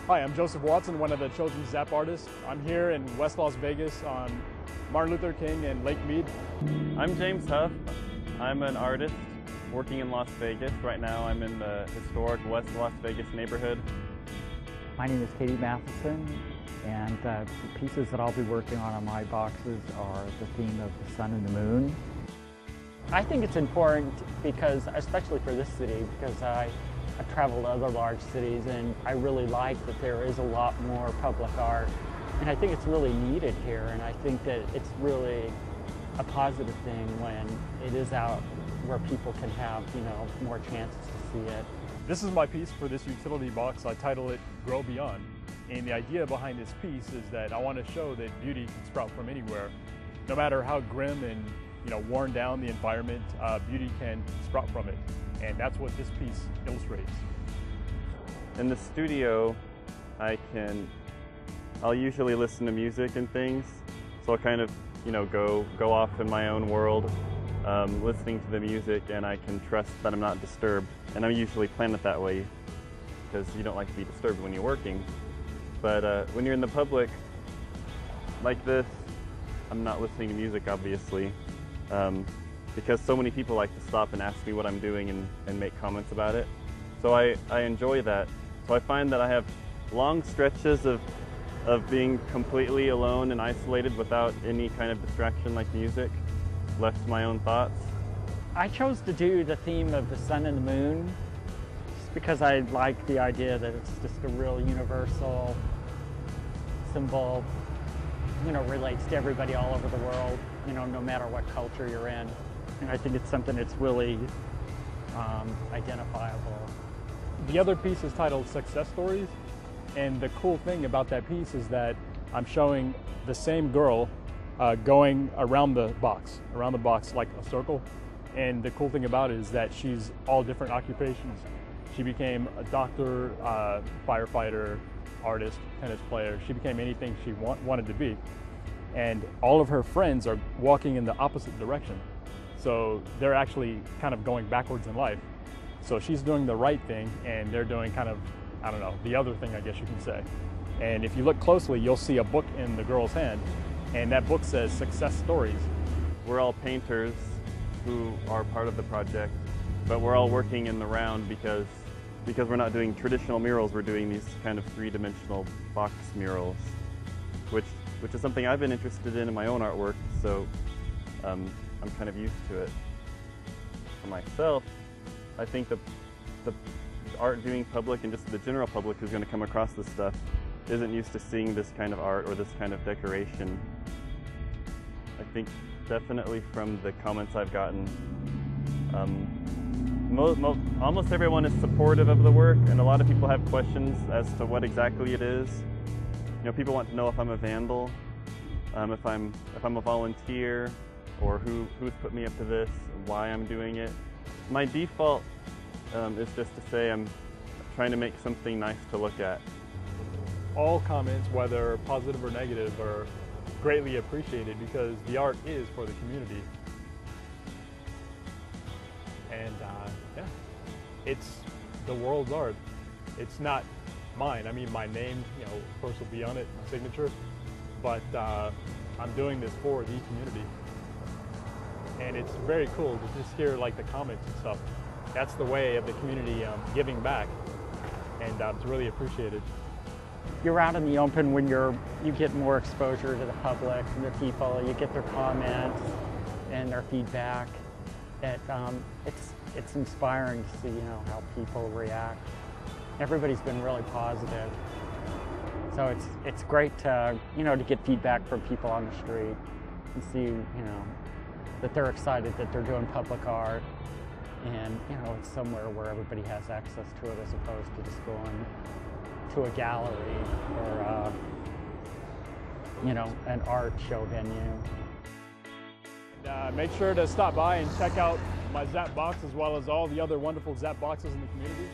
Hi, I'm Joseph Watson, one of the chosen ZAP artists. I'm here in West Las Vegas on Martin Luther King and Lake Mead. I'm James Huff. I'm an artist working in Las Vegas. Right now I'm in the historic West Las Vegas neighborhood. My name is Katie Matheson, and the pieces that I'll be working on my boxes are the theme of the sun and the moon. I think it's important because, especially for this city, because I've traveled to other large cities and I really like that there is a lot more public art. And I think it's really needed here, and I think that it's really a positive thing when it is out where people can have, more chances to see it. This is my piece for this utility box. I title it Grow Beyond. And the idea behind this piece is that I want to show that beauty can sprout from anywhere. No matter how grim and worn down the environment, beauty can sprout from it. And that's what this piece illustrates. In the studio, I'll usually listen to music and things. So I'll kind of, go off in my own world, listening to the music, and I can trust that I'm not disturbed. And I usually plan it that way because you don't like to be disturbed when you're working. But when you're in the public like this, I'm not listening to music, obviously, because so many people like to stop and ask me what I'm doing and make comments about it. So I enjoy that. So I find that I have long stretches of being completely alone and isolated without any kind of distraction like music, left to my own thoughts. I chose to do the theme of the sun and the moon just because I like the idea that it's just a real universal symbol, relates to everybody all over the world, no matter what culture you're in. And I think it's something that's really identifiable. The other piece is titled Success Stories. And the cool thing about that piece is that I'm showing the same girl going around the box like a circle. And the cool thing about it is that she's all different occupations. She became a doctor, firefighter, artist, tennis player. She became anything she wanted to be. And all of her friends are walking in the opposite direction. So they're actually kind of going backwards in life. So she's doing the right thing and they're doing kind of, the other thing, I guess you can say. And if you look closely, you'll see a book in the girl's hand, and that book says Success Stories. We're all painters who are part of the project, but we're all working in the round because we're not doing traditional murals, we're doing these kind of three-dimensional box murals, which is something I've been interested in my own artwork, so I'm kind of used to it. For myself, I think the art viewing public and just the general public who's going to come across this stuff isn't used to seeing this kind of art or this kind of decoration. I think definitely from the comments I've gotten, almost everyone is supportive of the work, and a lot of people have questions as to what exactly it is. People want to know if I'm a vandal, if I'm a volunteer, or who's put me up to this, why I'm doing it. My default is just to say I'm trying to make something nice to look at. All comments, whether positive or negative, are greatly appreciated because the art is for the community. And yeah, it's the world's art. It's not mine. I mean, my name, of course, will be on it, my signature, but I'm doing this for the community. And it's very cool to just hear the comments and stuff. That's the way of the community giving back, and it's really appreciated. You're out in the open when you get more exposure to the public and the people. You get their comments and their feedback. It's inspiring to see how people react. Everybody's been really positive, so it's great to to get feedback from people on the street and see that they're excited that they're doing public art, and it's somewhere where everybody has access to it as opposed to just going to a gallery or an art show venue. And, make sure to stop by and check out my ZAP box as well as all the other wonderful ZAP boxes in the community.